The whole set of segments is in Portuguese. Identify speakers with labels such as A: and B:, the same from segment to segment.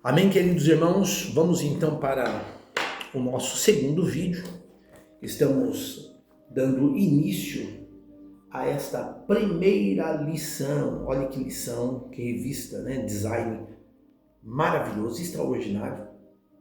A: Amém, queridos irmãos? Vamos então para o nosso segundo vídeo. Estamos dando início a esta primeira lição. Olha que lição, que revista, né? Design maravilhoso, extraordinário,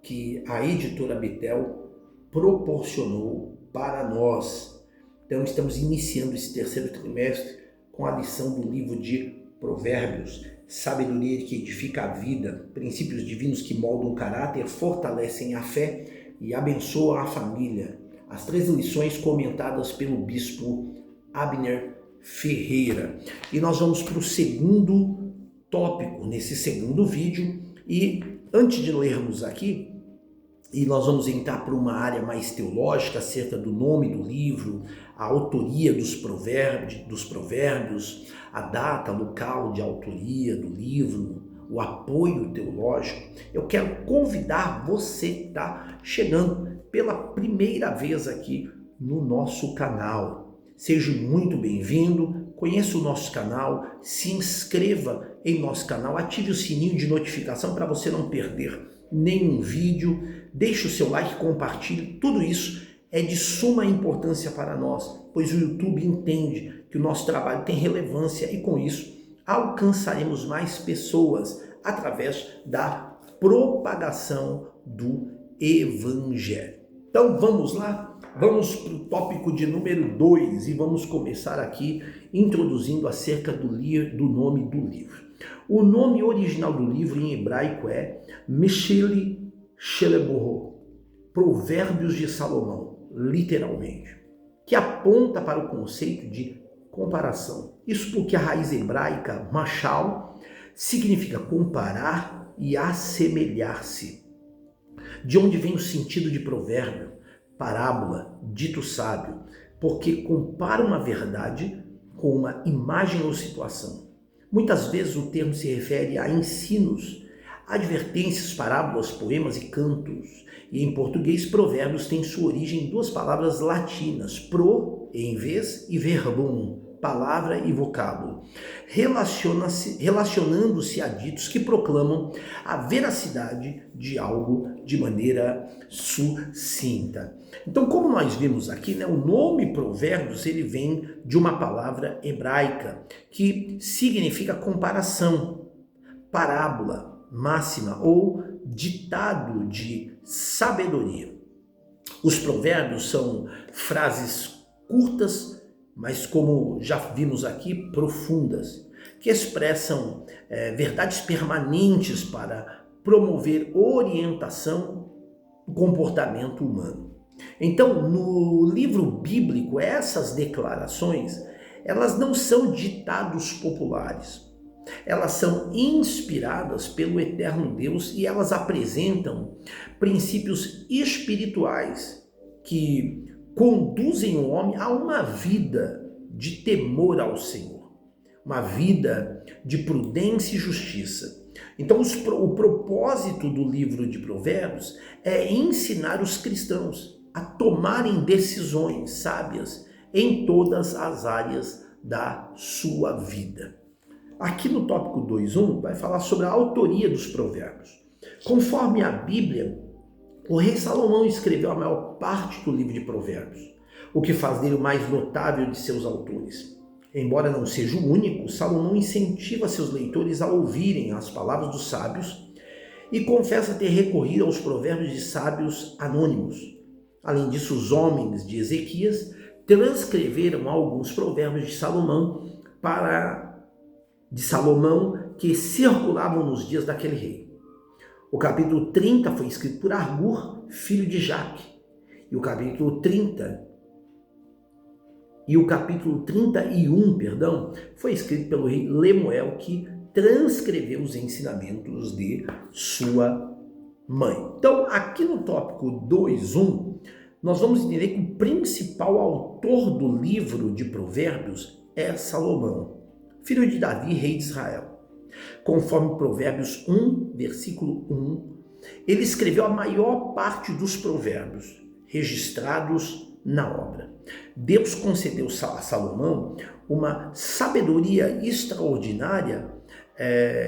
A: que a editora Betel proporcionou para nós. Então estamos iniciando esse terceiro trimestre com a lição do livro de Provérbios. Sabedoria que edifica a vida, princípios divinos que moldam o caráter, fortalecem a fé e abençoam a família. As 3 lições comentadas pelo bispo Abner Ferreira. E nós vamos para o segundo tópico nesse segundo vídeo. E antes de lermos aqui, e nós vamos entrar para uma área mais teológica acerca do nome do livro, a autoria dos provérbios, a data, local de autoria do livro, o apoio teológico. Eu quero convidar você que está chegando pela primeira vez aqui no nosso canal. Seja muito bem-vindo, conheça o nosso canal, se inscreva em nosso canal, ative o sininho de notificação para você não perder nenhum vídeo, deixe o seu like, compartilhe, tudo isso é de suma importância para nós, pois o YouTube entende que o nosso trabalho tem relevância e com isso alcançaremos mais pessoas através da propagação do Evangelho. Então vamos lá, vamos para o tópico de número 2 e vamos começar aqui introduzindo acerca do nome do livro. O nome original do livro em hebraico é Meshele Sheleboho, Provérbios de Salomão, literalmente, que aponta para o conceito de comparação. Isso porque a raiz hebraica mashal significa comparar e assemelhar-se. De onde vem o sentido de provérbio, parábola, dito sábio, porque compara uma verdade com uma imagem ou situação. Muitas vezes o termo se refere a ensinos, advertências, parábolas, poemas e cantos. E em português, provérbios tem sua origem em 2 palavras latinas, pro, em vez, e verbum, palavra e vocábulo, relacionando-se a ditos que proclamam a veracidade de algo de maneira sucinta. Então, como nós vimos aqui, né, o nome provérbios ele vem de uma palavra hebraica que significa comparação, parábola, máxima ou ditado de sabedoria. Os provérbios são frases curtas, mas como já vimos aqui, profundas, que expressam verdades permanentes para promover orientação do comportamento humano. Então, no livro bíblico, essas declarações, elas não são ditados populares. Elas são inspiradas pelo eterno Deus e elas apresentam princípios espirituais que conduzem o homem a uma vida de temor ao Senhor, uma vida de prudência e justiça. Então, o propósito do livro de Provérbios é ensinar os cristãos a tomarem decisões sábias em todas as áreas da sua vida. Aqui no tópico 2.1 vai falar sobre a autoria dos provérbios. Conforme a Bíblia, o rei Salomão escreveu a maior parte do livro de Provérbios, o que faz dele o mais notável de seus autores. Embora não seja o único, Salomão incentiva seus leitores a ouvirem as palavras dos sábios e confessa ter recorrido aos provérbios de sábios anônimos. Além disso, os homens de Ezequias transcreveram alguns provérbios de Salomão que circulavam nos dias daquele rei. O capítulo 30 foi escrito por Agur, filho de Jaque, e o capítulo 31, foi escrito pelo rei Lemuel, que transcreveu os ensinamentos de sua mãe. Então, aqui no tópico 2.1, nós vamos entender que o principal autor do livro de Provérbios é Salomão, filho de Davi, rei de Israel. Conforme Provérbios 1, versículo 1, ele escreveu a maior parte dos provérbios registrados na obra. Deus concedeu a Salomão uma sabedoria extraordinária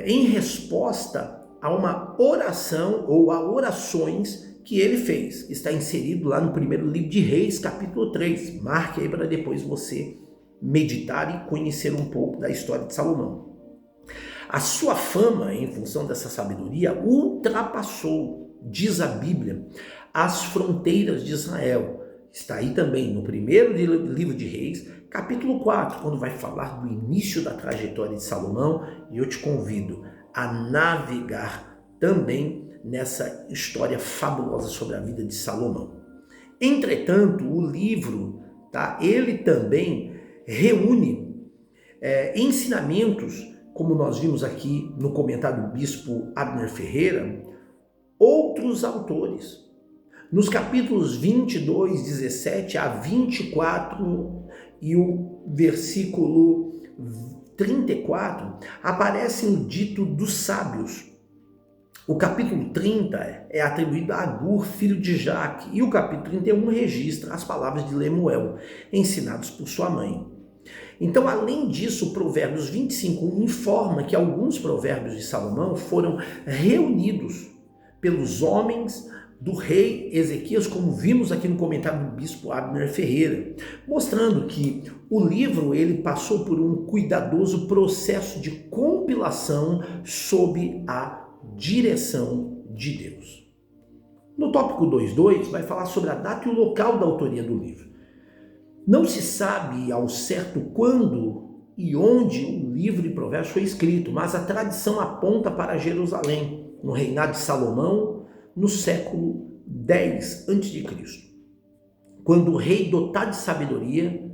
A: em resposta a uma oração ou a orações que ele fez. Está inserido lá no primeiro livro de Reis, capítulo 3. Marque aí para depois você meditar e conhecer um pouco da história de Salomão. A sua fama, em função dessa sabedoria, ultrapassou, diz a Bíblia, as fronteiras de Israel. Está aí também no primeiro livro de Reis, capítulo 4, quando vai falar do início da trajetória de Salomão, e eu te convido a navegar também nessa história fabulosa sobre a vida de Salomão. Entretanto, o livro, ele também reúne ensinamentos, como nós vimos aqui no comentário do bispo Abner Ferreira, outros autores. Nos capítulos 22, 17 a 24 e o versículo 34, aparece o dito dos sábios. O capítulo 30 é atribuído a Agur, filho de Jaque, e o capítulo 31 registra as palavras de Lemuel, ensinados por sua mãe. Então, além disso, o Provérbios 25 informa que alguns provérbios de Salomão foram reunidos pelos homens do rei Ezequias, como vimos aqui no comentário do bispo Abner Ferreira, mostrando que o livro ele passou por um cuidadoso processo de compilação sob a direção de Deus. No tópico 2.2 vai falar sobre a data e o local da autoria do livro. Não se sabe ao certo quando e onde o livro de Provérbios foi escrito, mas a tradição aponta para Jerusalém, no reinado de Salomão, no século X a.C., quando o rei, dotado de sabedoria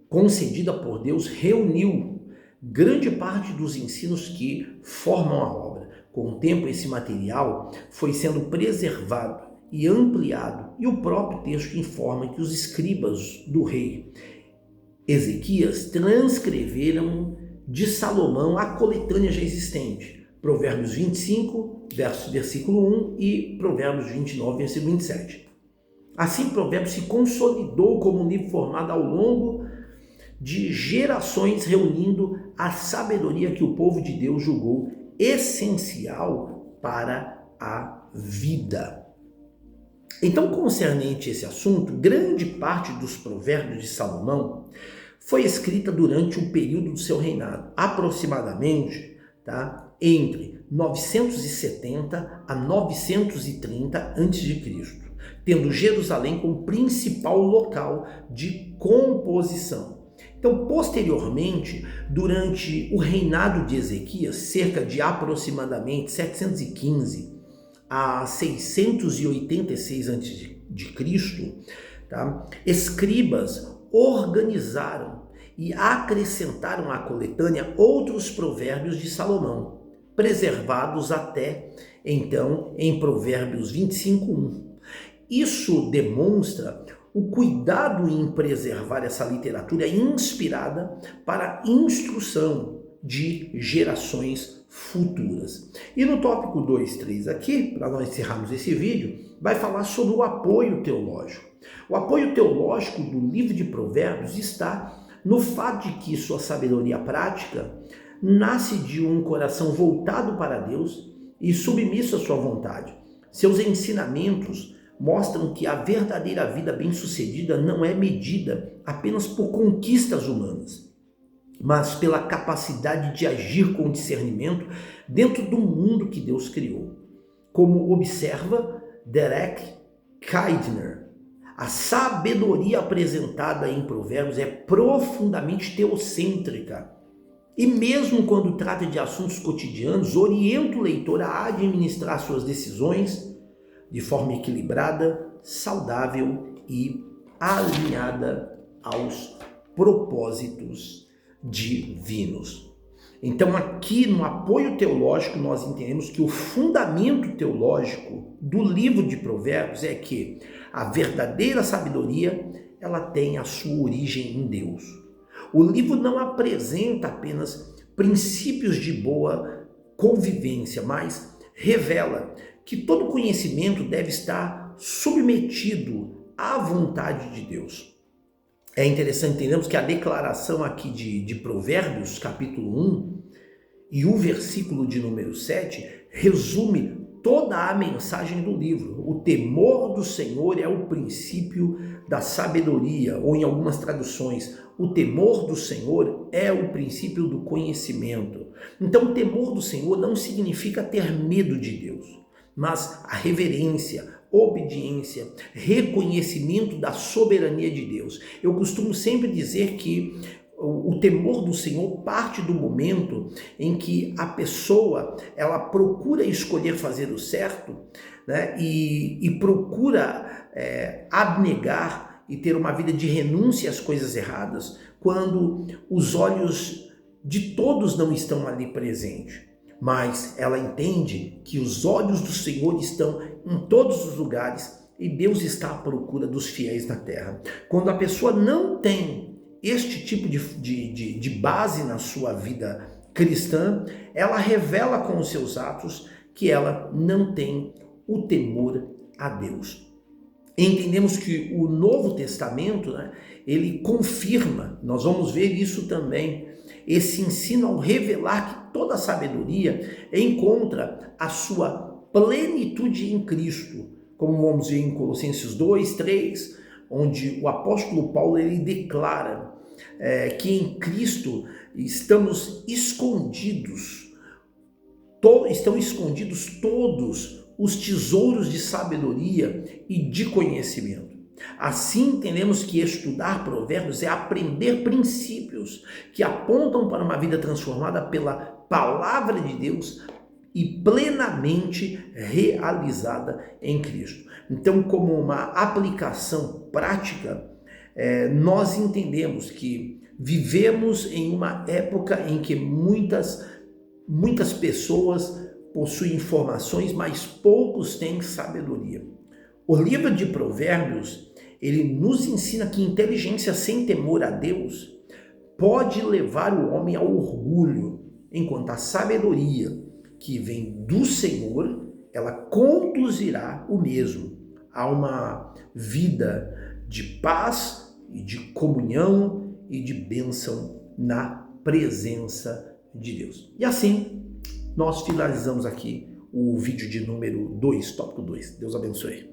A: concedida por Deus, reuniu grande parte dos ensinos que formam a obra. Com o tempo, esse material foi sendo preservado e ampliado, e o próprio texto informa que os escribas do rei Ezequias transcreveram de Salomão a coletânea já existente, Provérbios 25, versículo 1 e Provérbios 29, versículo 27. Assim, Provérbios se consolidou como um livro formado ao longo de gerações, reunindo a sabedoria que o povo de Deus julgou essencial para a vida. Então, concernente esse assunto, grande parte dos provérbios de Salomão foi escrita durante o período do seu reinado, aproximadamente entre 970 a 930 a.C., tendo Jerusalém como principal local de composição. Então, posteriormente, durante o reinado de Ezequias, cerca de aproximadamente 715 a 686 a.C., escribas organizaram e acrescentaram à coletânea outros provérbios de Salomão, preservados até então em Provérbios 25:1. Isso demonstra o cuidado em preservar essa literatura inspirada para a instrução de gerações futuras. E no tópico 2.3 aqui, para nós encerrarmos esse vídeo, vai falar sobre o apoio teológico. O apoio teológico do livro de Provérbios está no fato de que sua sabedoria prática nasce de um coração voltado para Deus e submisso à sua vontade. Seus ensinamentos mostram que a verdadeira vida bem-sucedida não é medida apenas por conquistas humanas, mas pela capacidade de agir com discernimento dentro do mundo que Deus criou. Como observa Derek Kidner, a sabedoria apresentada em Provérbios é profundamente teocêntrica e mesmo quando trata de assuntos cotidianos, orienta o leitor a administrar suas decisões de forma equilibrada, saudável e alinhada aos propósitos divinos. Então, aqui no apoio teológico, nós entendemos que o fundamento teológico do livro de Provérbios é que a verdadeira sabedoria, ela tem a sua origem em Deus. O livro não apresenta apenas princípios de boa convivência, mas revela que todo conhecimento deve estar submetido à vontade de Deus. É interessante entendermos que a declaração aqui de Provérbios, capítulo 1, e o versículo de número 7, resume toda a mensagem do livro. O temor do Senhor é o princípio da sabedoria, ou em algumas traduções, o temor do Senhor é o princípio do conhecimento. Então, o temor do Senhor não significa ter medo de Deus, mas a reverência, obediência, reconhecimento da soberania de Deus. Eu costumo sempre dizer que o temor do Senhor parte do momento em que a pessoa ela procura escolher fazer o certo, né, e procura abnegar e ter uma vida de renúncia às coisas erradas, quando os olhos de todos não estão ali presentes. Mas ela entende que os olhos do Senhor estão em todos os lugares e Deus está à procura dos fiéis na terra. Quando a pessoa não tem este tipo de base na sua vida cristã, ela revela com os seus atos que ela não tem o temor a Deus. Entendemos que o Novo Testamento, né, ele confirma, nós vamos ver isso também, esse ensino ao revelar que toda sabedoria encontra a sua plenitude em Cristo, como vamos ver em Colossenses 2, 3, onde o apóstolo Paulo ele declara que em Cristo estamos escondidos, estão escondidos todos os tesouros de sabedoria e de conhecimento. Assim entendemos que estudar provérbios é aprender princípios que apontam para uma vida transformada pela palavra de Deus e plenamente realizada em Cristo. Então, como uma aplicação prática, nós entendemos que vivemos em uma época em que muitas pessoas possuem informações, mas poucos têm sabedoria. O livro de Provérbios, ele nos ensina que inteligência sem temor a Deus pode levar o homem ao orgulho, enquanto a sabedoria que vem do Senhor, ela conduzirá o mesmo a uma vida de paz e de comunhão e de bênção na presença de Deus. E assim, nós finalizamos aqui o vídeo de número 2, tópico 2. Deus abençoe.